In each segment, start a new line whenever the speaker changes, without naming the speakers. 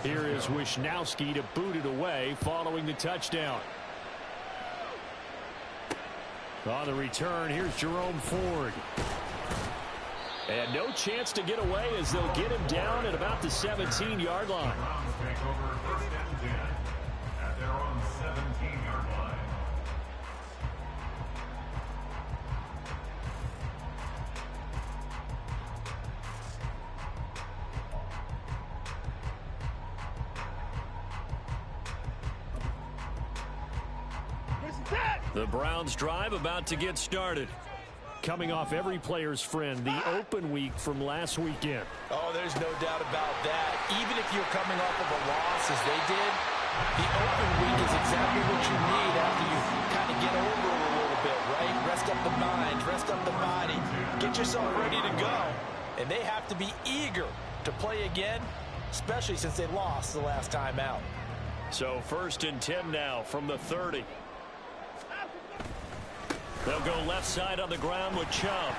Here is Wisnowski to boot it away following the touchdown. On the return, here's Jerome Ford. And no chance to get away as they'll get him down at about the 17-yard line.
At their own 17-yard line.
The Browns drive about to get started. Coming off every player's friend, the open week from last weekend.
Oh, there's no doubt about that. Even if you're coming off of a loss as they did, the open week is exactly what you need after you kind of get over it a little bit, right? Rest up the mind, rest up the body, get yourself ready to go. And they have to be eager to play again, especially since they lost the last time out.
So 1st and 10 now from the 30. They'll go left side on the ground with Chubb.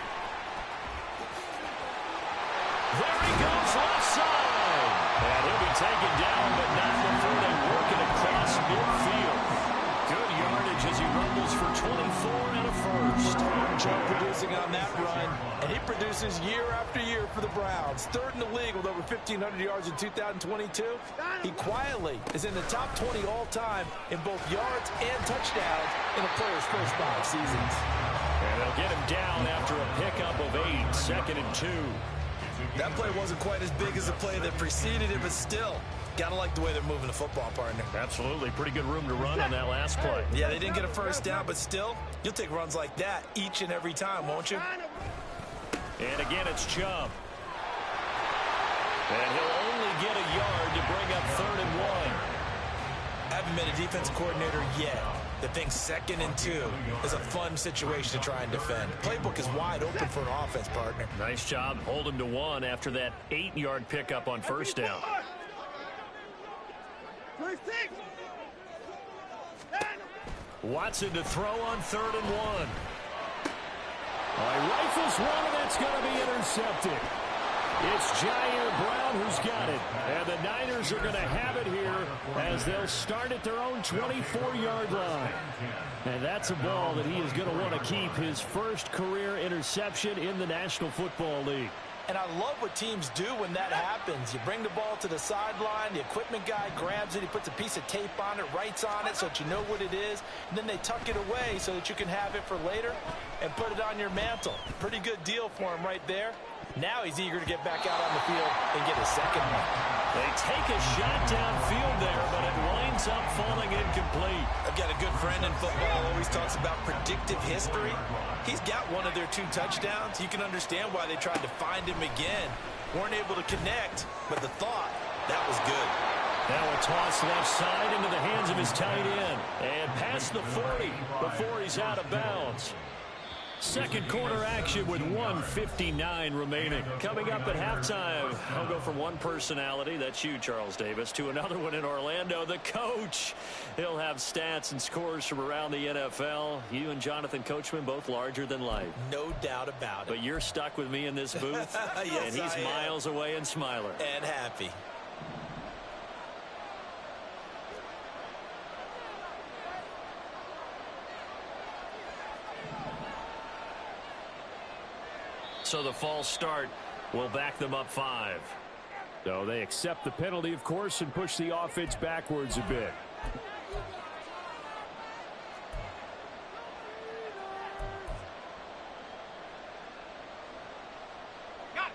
There he goes, left side. And he'll be taken down, but not before they work it across midfield. Good yardage as he rumbles for 24 and a first.
Chubb producing on that run, and he produces year after year for the Browns. 3rd in the league with over 1,500 yards in 2022. He quietly is in the top 20 all-time in both yards and touchdowns in a player's first 5 seasons.
And they'll get him down after a pickup of 8, 2nd and 2.
That play wasn't quite as big as the play that preceded it, but still, gotta like the way they're moving the football, partner.
Absolutely. Pretty good room to run on that last play.
Yeah, they didn't get a first down, but still, you'll take runs like that each and every time, won't you?
And again, it's Chubb. And he'll only get a yard to bring up 3rd and 1.
Haven't been a defensive coordinator yet that thinks 2nd and 2 is a fun situation to try and defend. Playbook is wide open for an offense, partner.
Nice job. Hold him to 1 after that 8-yard pickup on 1st down. Watson to throw on 3rd and 1. Rifles one, and that's going to be intercepted. It's Jair Brown who's got it. And the Niners are going to have it here as they'll start at their own 24-yard line. And that's a ball that he is going to want to keep, his first career interception in the National Football League.
And I love what teams do when that happens. You bring the ball to the sideline, the equipment guy grabs it, he puts a piece of tape on it, writes on it so that you know what it is, and then they tuck it away so that you can have it for later and put it on your mantle. Pretty good deal for him right there. Now he's eager to get back out on the field and get his 2nd one.
They take a shot downfield there, but it winds up falling incomplete.
I've got a good friend in football who always talks about predictive history. He's got one of their 2 touchdowns. You can understand why they tried to find him again. Weren't able to connect, but the thought, that was good.
Now a toss left side into the hands of his tight end. And past the 40 before he's out of bounds. Second quarter action with 1:59 remaining. Coming up at halftime, I'll go from one personality, that's you, Charles Davis, to another one in Orlando, the coach. He'll have stats and scores from around the NFL. You and Jonathan Coachman, both larger than life.
No doubt about it.
But you're stuck with me in this booth,
yes,
and he's miles away and smiling.
And happy.
So the false start will back them up 5. So they accept the penalty, of course, and push the offense backwards a bit.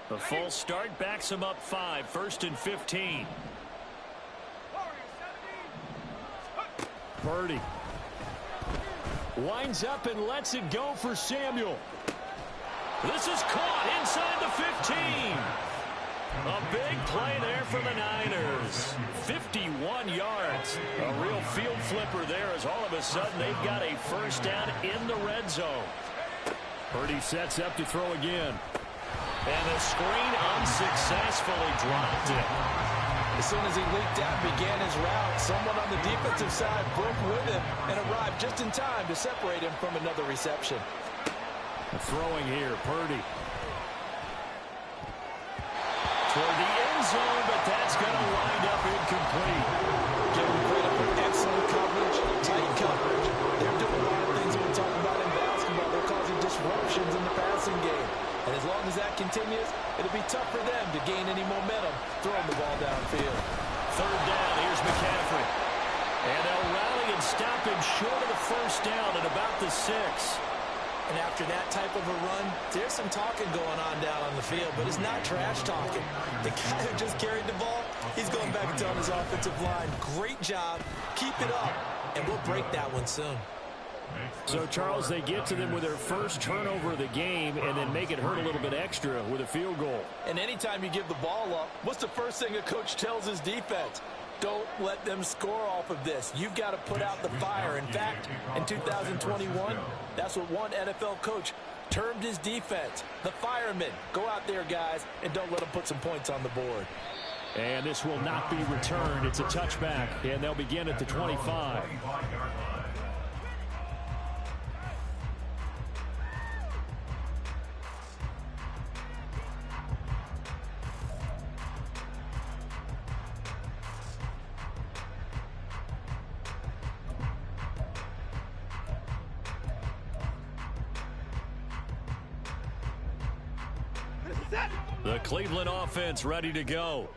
The false start backs them up 5, 1st and 15. Purdy winds up and lets it go for Samuel. This is caught inside the 15. A big play there for the Niners. 51 yards. A real field flipper there as all of a sudden they've got a first down in the red zone. Purdy sets up to throw again. And the screen unsuccessfully dropped it.
As soon as he leaked out and began his route, someone on the defensive side broke with him and arrived just in time to separate him from another reception.
Throwing here, Purdy. toward the end zone, but that's going to wind up incomplete.
Give them credit for excellent coverage, tight coverage. They're doing a lot of things we talk about in basketball. They're causing disruptions in the passing game. And as long as that continues, it'll be tough for them to gain any momentum throwing the ball downfield.
Third down, here's McCaffrey. And they'll rally and stop him short of the first down at about the 6.
And after that type of a run, there's some talking going on down on the field, but it's not trash talking. The guy who just carried the ball, he's going back and telling his offensive line, great job, keep it up, and we'll break that one soon.
So, Charles, they get to them with their first turnover of the game and then make it hurt a little bit extra with a field goal.
And anytime you give the ball up, what's the first thing a coach tells his defense? Don't let them score off of this. You've got to put out the fire. In fact, in 2021, that's what one NFL coach termed his defense, the firemen. Go out there, guys, and don't let them put some points on the board.
And this will not be returned. It's a touchback, and they'll begin at the 25. The Cleveland offense ready to go.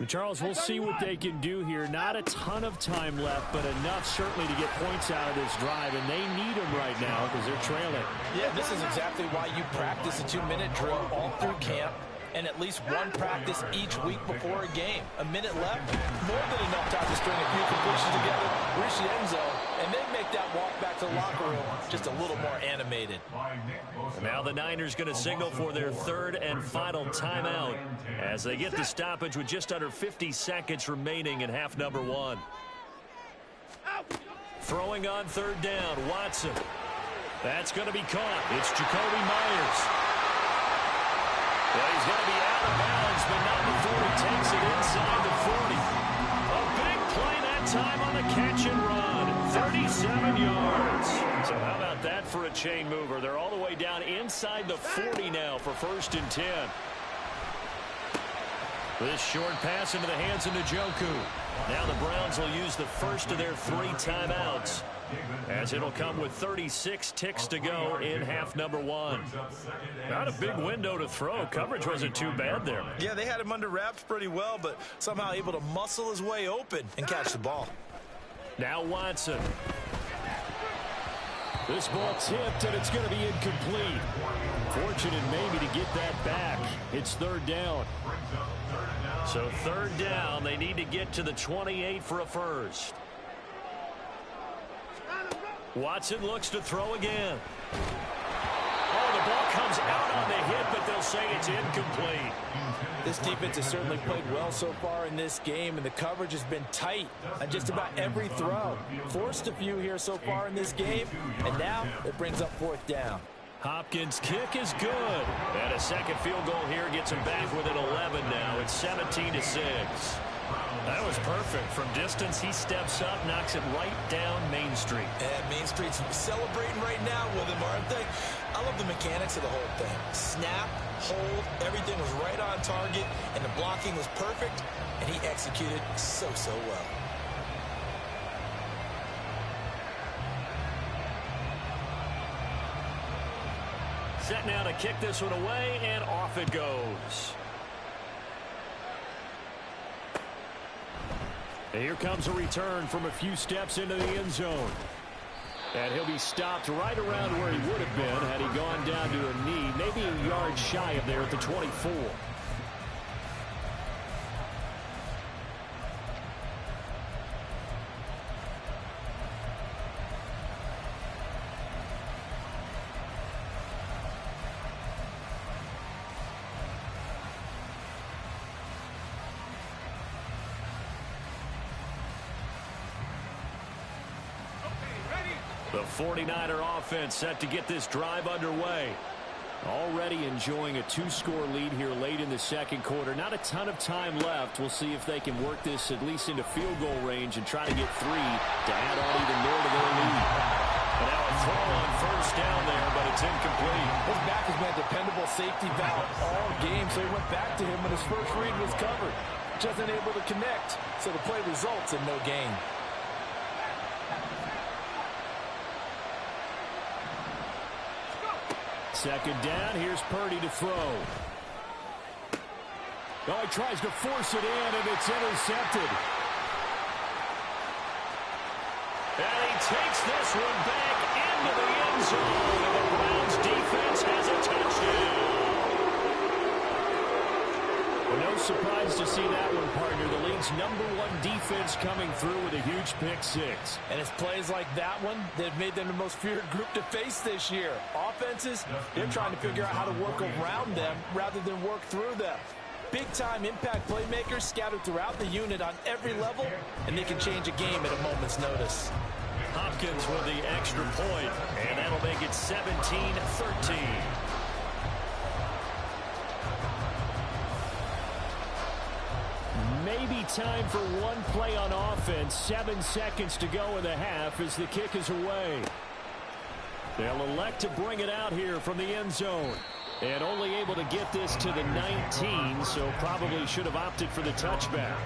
Charles, we'll see what they can do here. Not a ton of time left, but enough certainly to get points out of this drive, and they need them right now because they're trailing.
Yeah, this is exactly why you practice a 2-minute drill all through camp and at least one practice each week before a game. A minute left, more than enough time to string a few completions together, reach the end zone, and then make that walk back to the locker room just a little more animated.
Now the Niners going to signal for their third and final timeout as they get the stoppage with just under 50 seconds remaining in half number 1. Throwing on third down, Watson. That's going to be caught. It's Jacoby Myers. Well, he's going to be out of bounds, but not before he takes it inside the 40. A big play that time on the catch and run. 37 yards. So how about that for a chain mover? They're all the way down inside the 40 now for 1st and 10. This short pass into the hands of Njoku. Now the Browns will use the first of their 3 timeouts, as it'll come with 36 ticks to go in half number 1. Not a big window to throw. Coverage wasn't too bad there.
Yeah, they had him under wraps pretty well, but somehow able to muscle his way open and catch the ball.
Now Watson. This ball tipped, and it's going to be incomplete. Fortunate maybe to get that back. It's third down. So third down, they need to get to the 28 for a first. Watson looks to throw again. Oh, the ball comes out on the hit, but they'll say it's incomplete.
This defense has certainly played well so far in this game, and the coverage has been tight on just about every throw. Forced a few here so far in this game, and now it brings up 4th down.
Hopkins' kick is good. And a second field goal here gets him back within 11 now. It's 17-6. That was perfect. From distance, he steps up, knocks it right down Main Street.
And Main Street's celebrating right now with him, aren't they? I love the mechanics of the whole thing. Snap, hold, everything was right on target, and the blocking was perfect, and he executed so well.
Set now to kick this one away, and off it goes. And here comes a return from a few steps into the end zone. And he'll be stopped right around where he would have been had he gone down to a knee, maybe a yard shy of there at the 24. The 49er offense set to get this drive underway. Already enjoying a 2-score lead here late in the second quarter. Not a ton of time left. We'll see if they can work this at least into field goal range and try to get 3 to add on even more to their lead. And now a throw on first down there, but it's incomplete.
His back has been a dependable safety valve all game, so he went back to him when his first read was covered. Just unable to connect, so the play results in no gain.
Second down, here's Purdy to throw. Oh, he tries to force it in, and it's intercepted. And he takes this one back into the end zone, and the Browns defense has a touchdown. Well, no surprise to see that one, partner. The league's #1 defense coming through with a huge pick six.
And it's plays like that one that have made them the most feared group to face this year. Offenses, they're trying to figure out how to work around them rather than work through them. Big-time impact playmakers scattered throughout the unit on every level, and they can change a game at a moment's notice.
Hopkins with the extra point, and that'll make it 17-13. Maybe time for one play on offense. 7 seconds to go in the half as the kick is away. They'll elect to bring it out here from the end zone. And only able to get this to the 19, so probably should have opted for the touchback.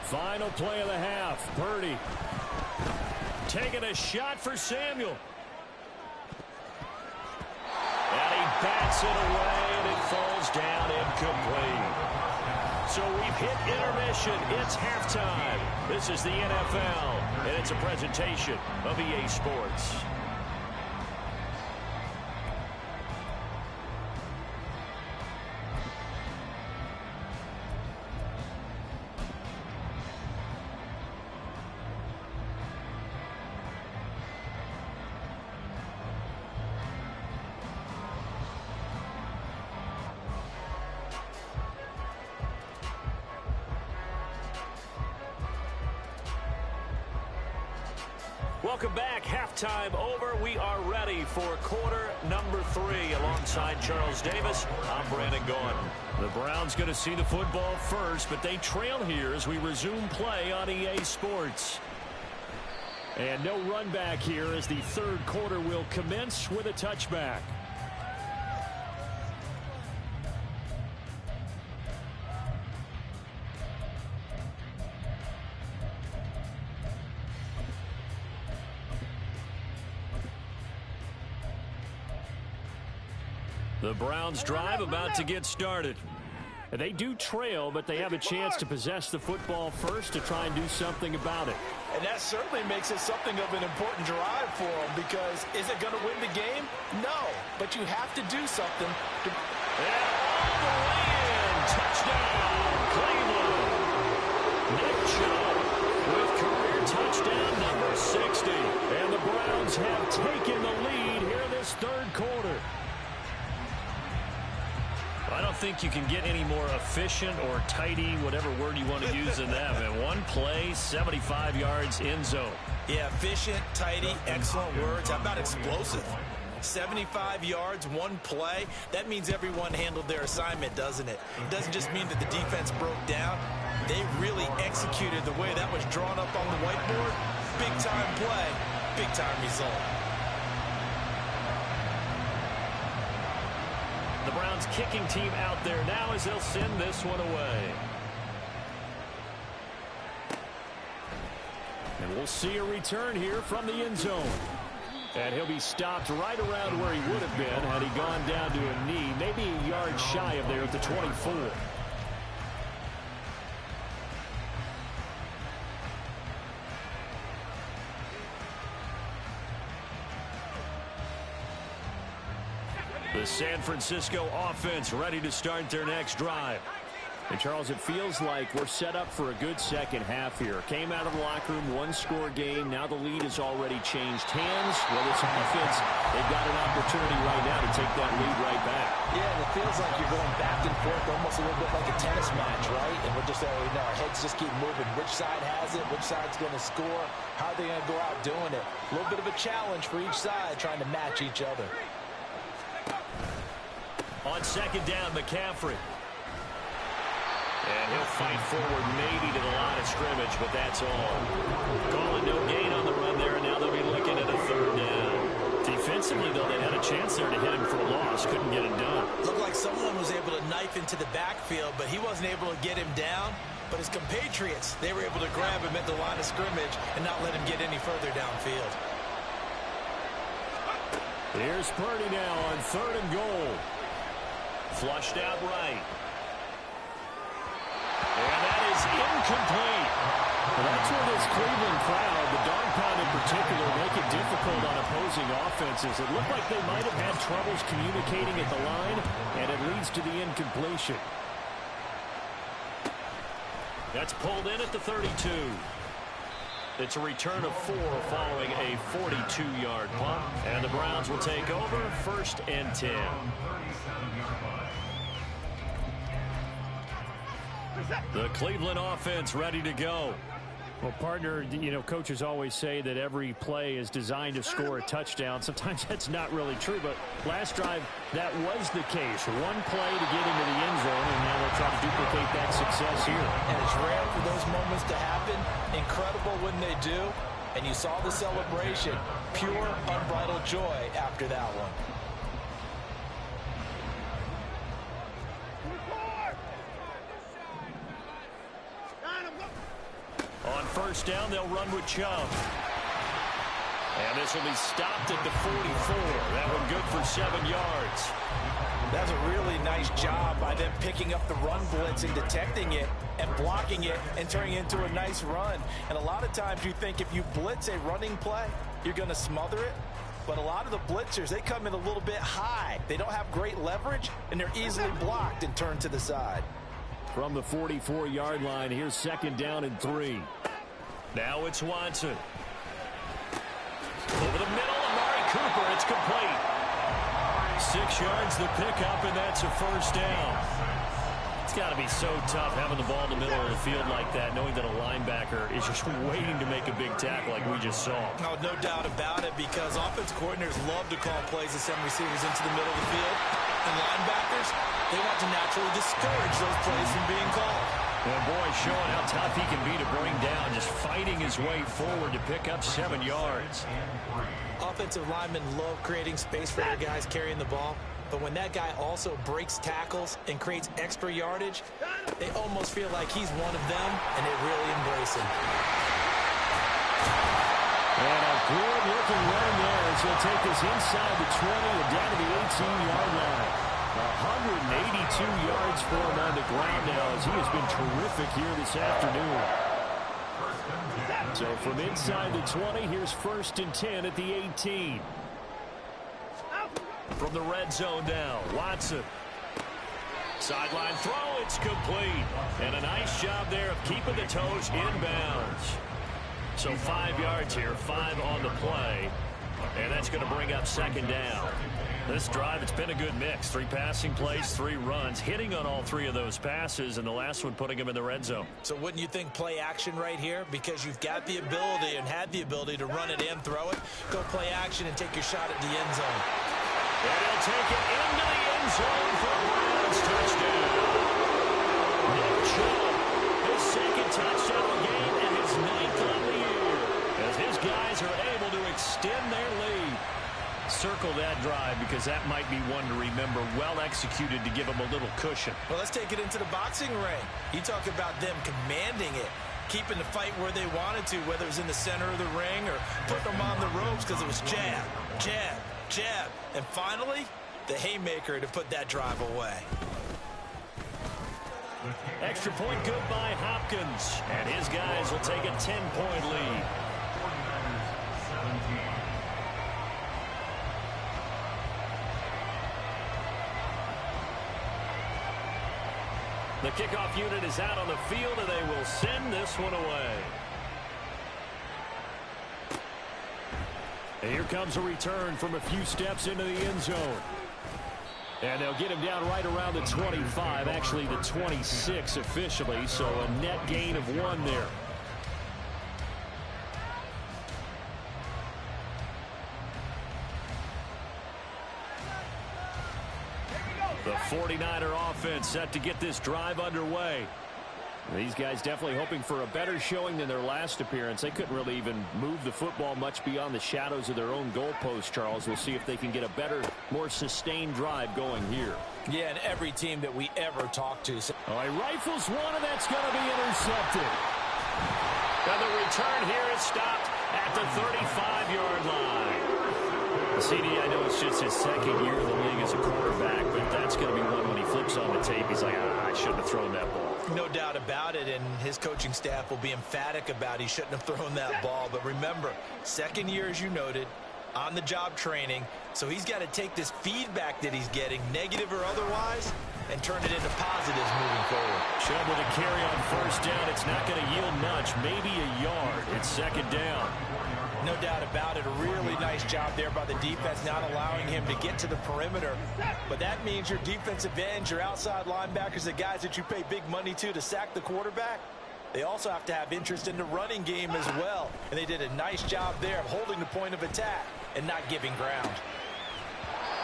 Final play of the half. Purdy taking a shot for Samuel. And he bats it away, and it falls down incomplete. So we've hit intermission. It's halftime. This is the NFL, and it's a presentation of EA Sports. Welcome back. Halftime over. We are ready for quarter number 3. Alongside Charles Davis, I'm Brandon Gaudin. The Browns going to see the football first, but they trail here as we resume play on EA Sports. And no run back here as the third quarter will commence with a touchback. The Browns drive about to get started. They do trail, but they have a chance to possess the football first to try and do something about it.
And that certainly makes it something of an important drive for them, because is it going to win the game? No, but you have to do something.
And all the way in. Touchdown, Cleveland. Nick Chubb with career touchdown number 60. And the Browns have taken the lead here this third quarter. I don't think you can get any more efficient or tidy, whatever word you want to use in that. And one play, 75 yards in zone.
Yeah, efficient, tidy, excellent words. How about explosive? 75 yards, one play. That means everyone handled their assignment, doesn't it? It doesn't just mean that the defense broke down. They really executed the way that was drawn up on the whiteboard. Big-time play, big-time result.
The Browns kicking team out there now as they'll send this one away. And we'll see a return here from the end zone. And he'll be stopped right around where he would have been had he gone down to a knee, maybe a yard shy of there at the 24. The San Francisco offense ready to start their next drive. And, Charles, it feels like we're set up for a good second half here. Came out of the locker room, one-score game. Now the lead has already changed hands. Well, this offense, they've got an opportunity right now to take that lead right back.
Yeah, and it feels feels like you're going back and forth, almost a little bit like a tennis match, right? And we're just, our heads just keep moving. Which side has it? Which side's going to score? How are they going to go out doing it? A little bit of a challenge for each side, trying to match each other.
On second down, McCaffrey. And he'll fight forward maybe to the line of scrimmage, but that's all. Calling no gain on the run there, and now they'll be looking at a third down. Defensively, though, they had a chance there to hit him for a loss. Couldn't get it done.
Looked like someone was able to knife into the backfield, but he wasn't able to get him down. But his compatriots, they were able to grab him at the line of scrimmage and not let him get any further downfield.
Here's Purdy now on third and goal. Flushed out right. And that is incomplete.
Well, that's where this Cleveland crowd, the dog pound in particular, make it difficult on opposing offenses. It looked like they might have had troubles communicating at the line, and it leads to the incompletion.
That's pulled in at the 32. It's a return of 4 following a 42-yard punt. And the Browns will take over, 1st and 10. The Cleveland offense ready to go.
Well, partner, coaches always say that every play is designed to score a touchdown. Sometimes that's not really true, but last drive, that was the case. One play to get into the end zone, and now they'll try to duplicate that success here.
And it's rare for those moments to happen. Incredible when they do. And you saw the celebration. Pure, unbridled joy after that one.
On first down, they'll run with Chubb. And this will be stopped at the 44. That one good for 7 yards.
That's a really nice job by them picking up the run blitz and detecting it and blocking it and turning it into a nice run. And a lot of times you think if you blitz a running play, you're going to smother it. But a lot of the blitzers, they come in a little bit high. They don't have great leverage, and they're easily blocked and turned to the side.
From the 44-yard line, here's second down and 3. Now it's Watson. Over the middle, Amari Cooper. It's complete. 6 yards the pickup, and that's a first down. It's got to be so tough having the ball in the middle of the field like that, knowing that a linebacker is just waiting to make a big tackle like we just saw.
No doubt about it, because offense coordinators love to call plays to send receivers into the middle of the field. And linebackers, they want to naturally discourage those plays from being called.
And boy, showing how tough he can be to bring down, just fighting his way forward to pick up 7 yards.
Offensive linemen love creating space for their guys carrying the ball. But when that guy also breaks tackles and creates extra yardage, they almost feel like he's one of them, and they really embrace him.
And a good-looking run there as he'll take us inside the 20 and down to the 18-yard line. 182 yards for him on the ground now as he has been terrific here this afternoon. So from inside the 20, here's 1st and 10 at the 18.
From the red zone now, Watson. Sideline throw, it's complete. And a nice job there of keeping the toes inbounds. So 5 yards here, 5 on the play. And that's going to bring up second down. This drive, it's been a good mix. 3 passing plays, 3 runs, hitting on all 3 of those passes, and the last one putting him in the red zone.
So wouldn't you think play action right here? Because you've got the ability and had the ability to run it and throw it. Go play action and take your shot at the end zone.
And he'll take it into the end zone for a Browns touchdown. Nick Chubb, his 2nd touchdown game and his 9th on the year, as his guys are able to extend their lead. Circle that drive because that might be one to remember. Well executed to give them a little cushion.
Well, let's take it into the boxing ring. You talk about them commanding it, keeping the fight where they wanted to, whether it was in the center of the ring or putting them on the ropes because it was jab, jab, jab. And finally, the haymaker to put that drive away.
Extra point good by Hopkins. And his guys will take a 10-point lead. The kickoff unit is out on the field, and they will send this one away. And here comes a return from a few steps into the end zone. And they'll get him down right around the 25, actually the 26 officially, so a net gain of 1 there. The 49er offense set to get this drive underway. These guys definitely hoping for a better showing than their last appearance. They couldn't really even move the football much beyond the shadows of their own goalpost, Charles. We'll see if they can get a better, more sustained drive going here.
Yeah, and every team that we ever talk to.
Oh, he rifles one, and that's going to be intercepted. And the return here is stopped at the 35-yard line. CD, I know it's just his second year in the league as a quarterback, but that's going to be one when he flips on the tape. He's like, I shouldn't have thrown that ball.
No doubt about it, and his coaching staff will be emphatic about he shouldn't have thrown that ball. But remember, second year, as you noted, on-the-job training, so he's got to take this feedback that he's getting, negative or otherwise, and turn it into positives moving forward.
Chubb with a carry on first down. It's not going to yield much, maybe a yard. It's second down.
No doubt about it. A really nice job there by the defense, not allowing him to get to the perimeter. But that means your defensive ends, your outside linebackers, the guys that you pay big money to sack the quarterback, they also have to have interest in the running game as well. And they did a nice job there of holding the point of attack and not giving ground.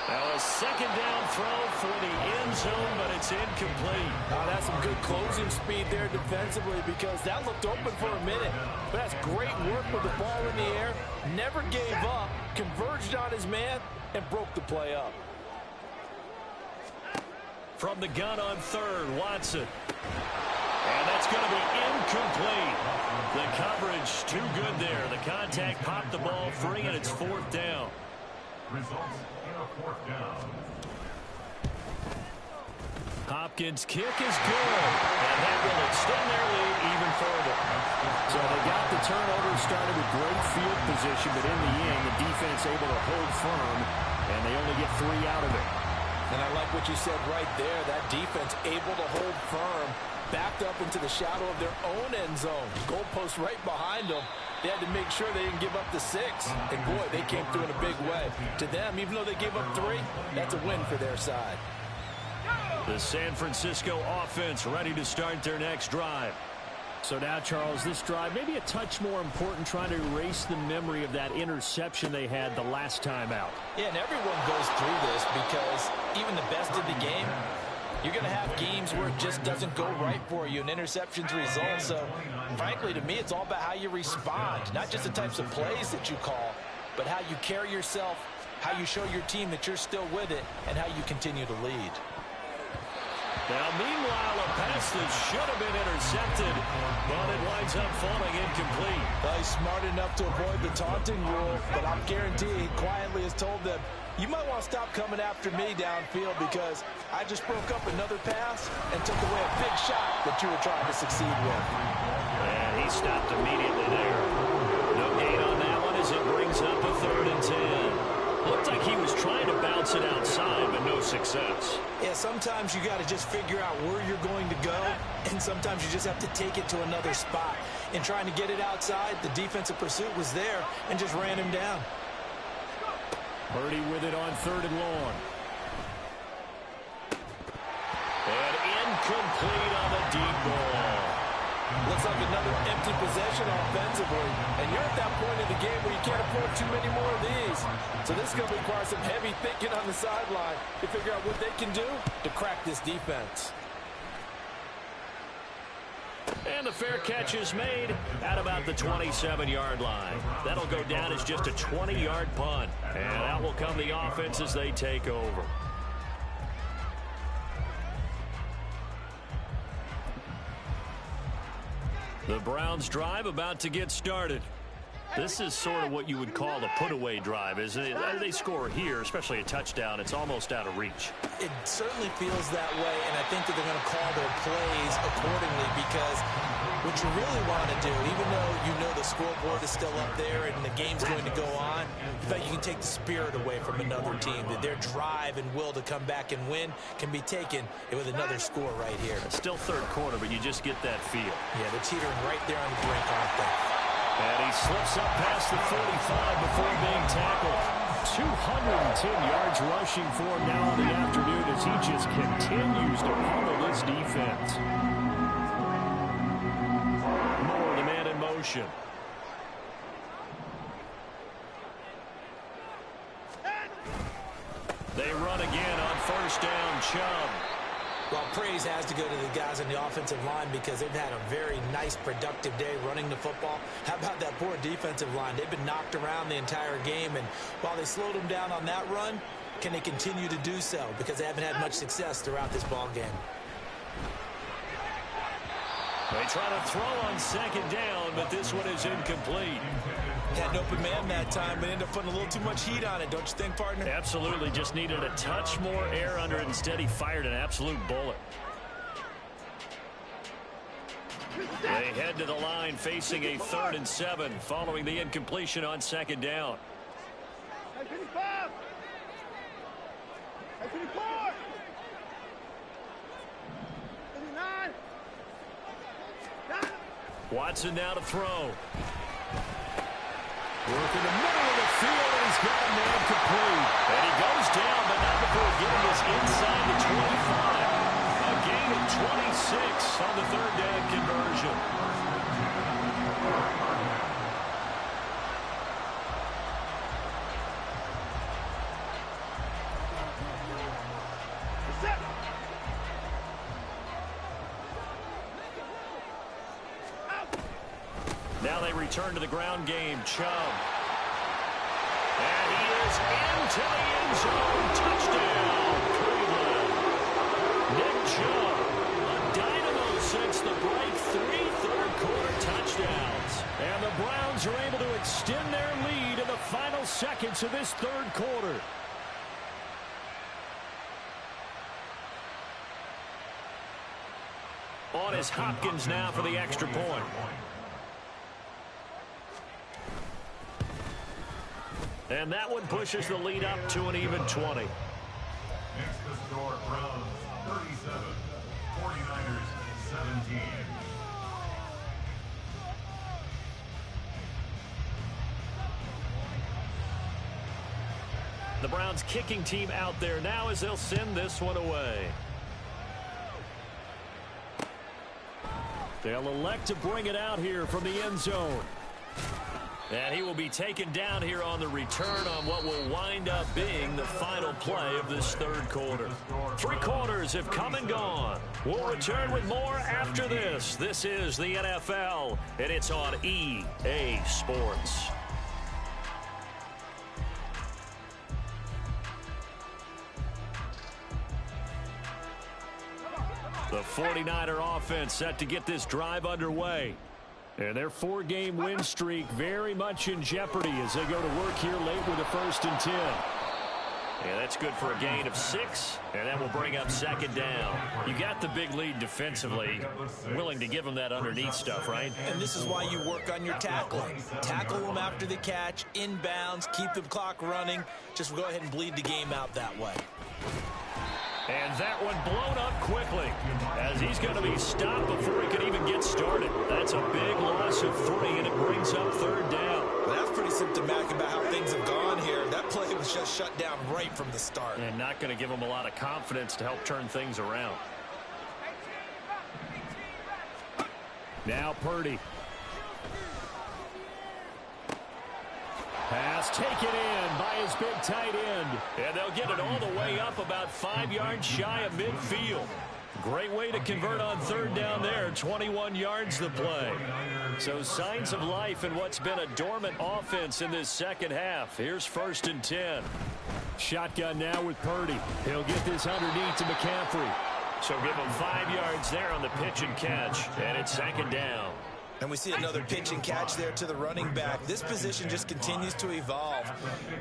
Now a second down throw for the end zone, but it's incomplete.
That's some good closing speed there defensively, because that looked open for a minute. But that's great work with the ball in the air. Never gave up, converged on his man, and broke the play up.
From the gun on third, Watson. And that's going to be incomplete. The coverage too good there. The contact popped the ball free, and it's fourth down.
Results in a fourth down.
Hopkins' kick is good, and that will extend their lead even further. So they got the turnover started with great field position, but in the end, the defense able to hold firm, and they only get 3 out of it.
And I like what you said right there. That defense able to hold firm, backed up into the shadow of their own end zone. Goalpost right behind them. They had to make sure they didn't give up the 6. And, boy, they came through in a big way. To them, even though they gave up 3, that's a win for their side.
The San Francisco offense ready to start their next drive. So now, Charles, this drive maybe a touch more important, trying to erase the memory of that interception they had the last time out.
Yeah, and everyone goes through this, because even the best of the game, you're going to have games where it just doesn't go right for you, and interceptions result. So, frankly, to me, it's all about how you respond, not just the types of plays that you call, but how you carry yourself, how you show your team that you're still with it, and how you continue to lead.
Now, meanwhile, a pass that should have been intercepted, but it winds up falling incomplete.
Well, he's smart enough to avoid the taunting rule, but I'm guaranteeing he quietly has told them, you might want to stop coming after me downfield, because I just broke up another pass and took away a big shot that you were trying to succeed with.
And he stopped immediately there. No gain on that one as it brings up a 3rd and 10. Looked like he was trying to bounce it outside, but no success.
Yeah, sometimes you got to just figure out where you're going to go, and sometimes you just have to take it to another spot. In trying to get it outside, the defensive pursuit was there and just ran him down.
Purdy with it on 3rd and long. And incomplete on the deep ball.
Looks like another empty possession offensively. And you're at that point in the game where you can't afford too many more of these. So this is going to require some heavy thinking on the sideline to figure out what they can do to crack this defense.
And the fair catch is made at about the 27-yard line. That'll go down as just a 20-yard punt. And out will come the offense as they take over. The Browns drive about to get started. This is sort of what you would call a put-away drive, isn't it? They score here, especially a touchdown. It's almost out of reach.
It certainly feels that way, and I think that they're going to call their plays accordingly, because what you really want to do, even though you know the scoreboard is still up there and the game's going to go on, in fact, you can take the spirit away from another team, that their drive and will to come back and win can be taken with another score right here.
It's still 3rd quarter, but you just get that feel.
Yeah, they're teetering right there on the brink, aren't they?
And he slips up past the 45 before being tackled.
210 yards rushing for him now in the afternoon as he just continues to pummel this defense.
Moore, the man in motion. They run again on first down. Chubb.
Well, praise has to go to the guys on the offensive line because they've had a very nice, productive day running the football. How about that poor defensive line? They've been knocked around the entire game, and while they slowed them down on that run, can they continue to do so? Because they haven't had much success throughout this ball game.
They try to throw on second down, but this one is incomplete.
Had an open man that time, but ended up putting a little too much heat on it, don't you think, partner?
Absolutely. Just needed a touch more air under it. Instead, he fired an absolute bullet. They head to the line facing a 3rd and 7 following the incompletion on second down. Watson now to throw. Working the middle of the field, and he's got a man complete. And he goes down, but not before getting us inside the 25. A gain of 26 on the 3rd down conversion. Now they return to the ground game. Chubb. And he is into the end zone. Touchdown, Cleveland. Nick Chubb, a dynamo since the break. 3 third-quarter touchdowns. And the Browns are able to extend their lead in the final seconds of this 3rd quarter. On is Hopkins now for the extra point. And that one pushes the lead up to an even 20.
Next to score, Browns 37, 49ers 17.
The Browns kicking team out there now as they'll send this one away. They'll elect to bring it out here from the end zone. And he will be taken down here on the return on what will wind up being the final play of this 3rd quarter. 3 quarters have come and gone. We'll return with more after this. This is the NFL, and it's on EA Sports. The 49er offense set to get this drive underway. And their 4-game win streak very much in jeopardy as they go to work here late with a 1st and 10. Yeah, that's good for a gain of 6, and that will bring up second down. You got the big lead defensively, willing to give them that underneath stuff, right?
And this is why you work on your tackling. Tackle them after the catch, inbounds, keep the clock running. Just go ahead and bleed the game out that way.
And that one blown up quickly as he's going to be stopped before he can even get started. That's a big loss of 3, and it brings up 3rd down.
Well, that's pretty symptomatic about how things have gone here. That play was just shut down right from the start.
And not going to give him a lot of confidence to help turn things around. Now Purdy. Pass taken in by his big tight end. And they'll get it all the way up about 5 yards shy of midfield. Great way to convert on 3rd down there. 21 yards the play. So signs of life in what's been a dormant offense in this second half. Here's 1st and 10. Shotgun now with Purdy. He'll get this underneath to McCaffrey. So give him 5 yards there on the pitch and catch. And it's 2nd down.
And we see another pitch and catch there to the running back. This position just continues to evolve.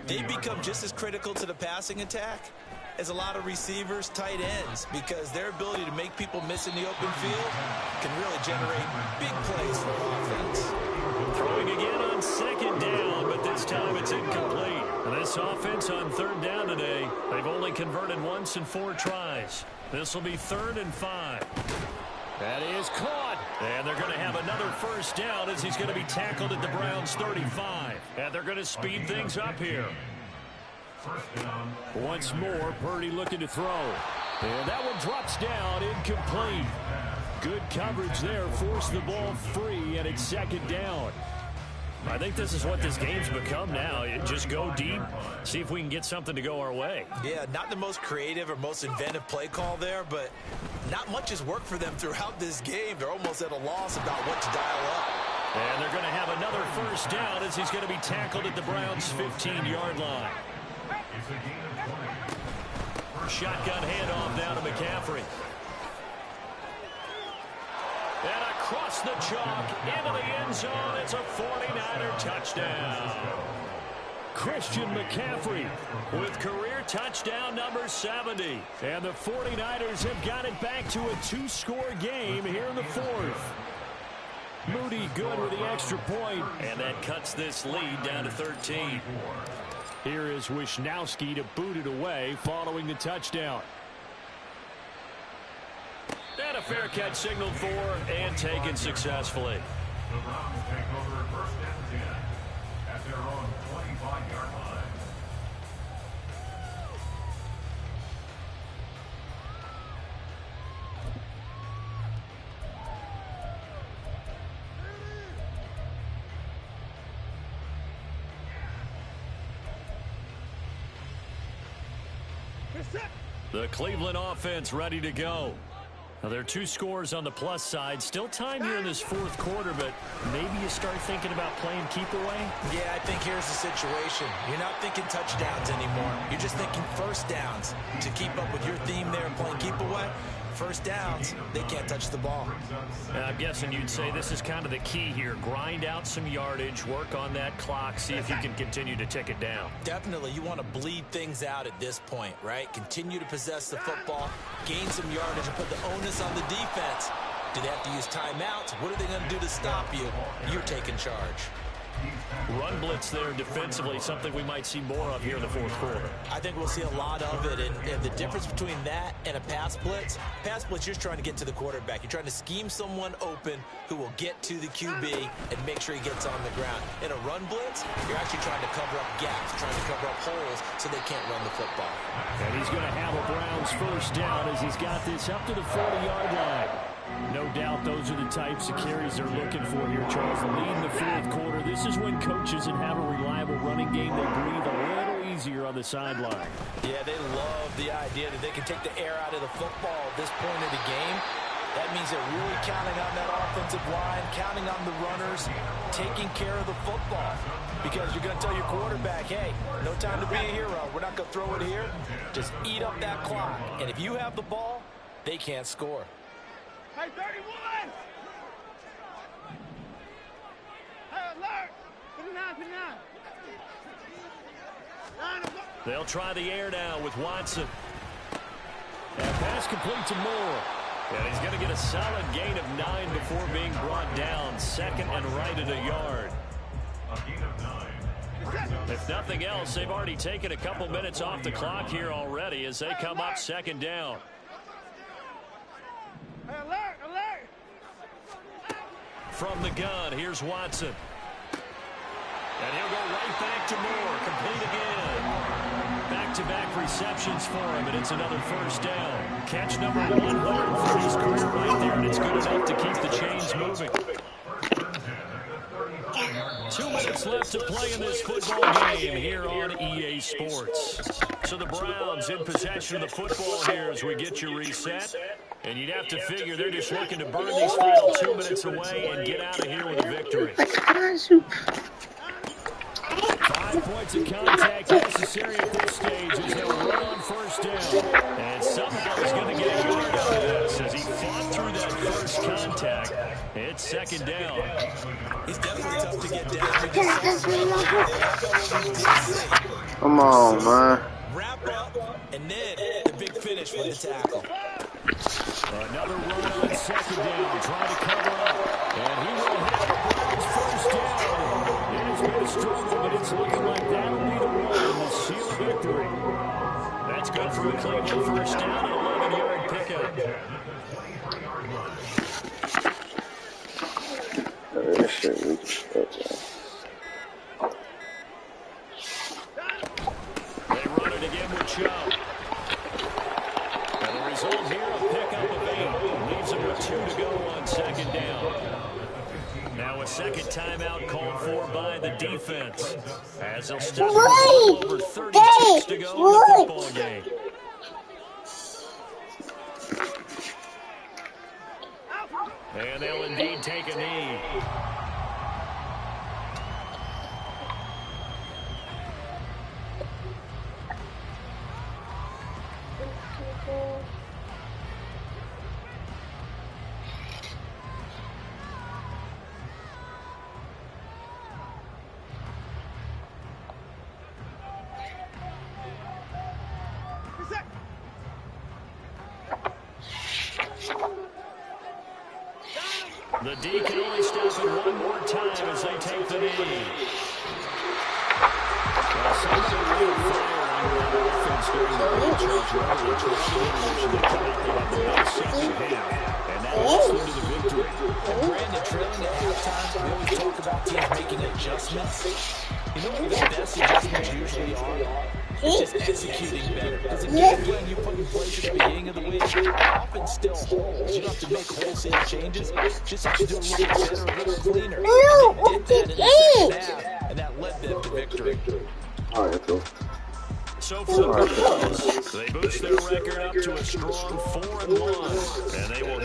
They become just as critical to the passing attack as a lot of receivers, tight ends, because their ability to make people miss in the open field can really generate big plays for offense.
Throwing again on 2nd down, but this time it's incomplete. And this offense on 3rd down today, they've only converted once in 4 tries. This will be 3rd and 5. That is caught. And they're going to have another 1st down as he's going to be tackled at the Browns' 35. And they're going to speed things up here. Once more, Purdy looking to throw. And that one drops down, incomplete. Good coverage there, forced the ball free, and it's second down. I think this is what this game's become now. Just go deep, see if we can get something to go our way.
Yeah, not the most creative or most inventive play call there, but not much has worked for them throughout this game. They're almost at a loss about what to dial up.
And they're going to have another first down as he's going to be tackled at the Browns' 15-yard line. Shotgun handoff now to McCaffrey. And across the chalk, into the end zone, it's a 49er touchdown. Christian McCaffrey with career touchdown number 70. And the 49ers have got it back to a 2-score game here in the fourth. Moody good with the extra point, and that cuts this lead down to 13. Here is Wisnowski to boot it away following the touchdown. And a fair catch signaled for and taken successfully.
The Browns take over first and 10 at their own 25-yard line.
The Cleveland offense ready to go. Now, there are 2 scores on the plus side. Still time here in this fourth quarter, but maybe you start thinking about playing keep away?
Yeah, I think here's the situation. You're not thinking touchdowns anymore. You're just thinking first downs. To keep up with your theme there and playing keep away, first downs, they can't touch the ball.
I'm guessing you'd say this is kind of the key here. Grind out some yardage, work on that clock, see if you can continue to tick it down.
Definitely, you want to bleed things out at this point, right? Continue to possess the football, gain some yardage, and put the onus on the defense. Do they have to use timeouts? What are they going to do to stop you? You're taking charge.
Run blitz there defensively, something we might see more of here in the fourth quarter.
I think we'll see a lot of it, and the difference between that and a pass blitz, you're just trying to get to the quarterback. You're trying to scheme someone open who will get to the QB and make sure he gets on the ground. In a run blitz, you're actually trying to cover up gaps, trying to cover up holes so they can't run the football.
And he's going to have a Browns first down as he's got this up to the 40-yard line. No doubt those are the types of carries they're looking for here, Charles. Leading the fourth quarter. This is when coaches and have a reliable running game, they breathe a little easier on the sideline.
Yeah, they love the idea that they can take the air out of the football at this point of the game. That means they're really counting on that offensive line, counting on the runners, taking care of the football. Because you're going to tell your quarterback, hey, no time to be a hero. We're not going to throw it here. Just eat up that clock. And if you have the ball, they can't score.
Hey, 31! Hey, alert! 59.
They'll try the air now with Watson. And pass complete to Moore. And he's going to get a solid gain of 9 before being brought down. Second and right at a yard.
A gain of 9.
If nothing else, they've already taken a couple minutes off the clock here already as they come up second down.
Hey, alert!
From the gun, here's Watson. And he'll go right back to Moore. Complete again. Back-to-back receptions for him, and it's another first down. Catch number 100 for his career right there, and it's good enough to keep the chains moving. 2 minutes left to play in this football game here on EA Sports. So the Browns in possession of the football here as we get you reset. And you'd have to figure they're just looking to burn these final 2 minutes away and get out of here with a victory. 5 points of contact necessary at this stage as they'll run on first down. And somehow he's going to get a yard out of this as he fought through that first contact. It's second down.
He's definitely tough to get down.
Come on, man.
Wrap up, and then the big finish with the tackle.
Another run on second down, trying to cover up. And he will have the Browns first down. It has been a struggle, but it's looking like that'll be the one to seal victory. That's good for a Cleveland first down, an 11-yard pickup.
That shit we can
They run 2 to go on second down. Now a second timeout called for by the defense. As they'll stop with a little over 30 ticks to go in the football game. And they'll indeed take a knee. The D can only stop it one more time as they take the knee. Well, something real fire under that offense during the ball charge early. 12 intermission to come out. They had the best second half, and that leads them to the victory.
And Brandon, trailing at halftime, we always talk about teams making adjustments. You know what the best adjustments usually are? It's just executing better. Because the game plan you put in place at the beginning of the week often still holds. You don't have to make wholesale changes. Just have to do a little bit better, a little cleaner. And they did that in the second half, and that led them to victory.
All right, cool.
So for the Browns, they boost their record up to a strong 4-1, and they will hit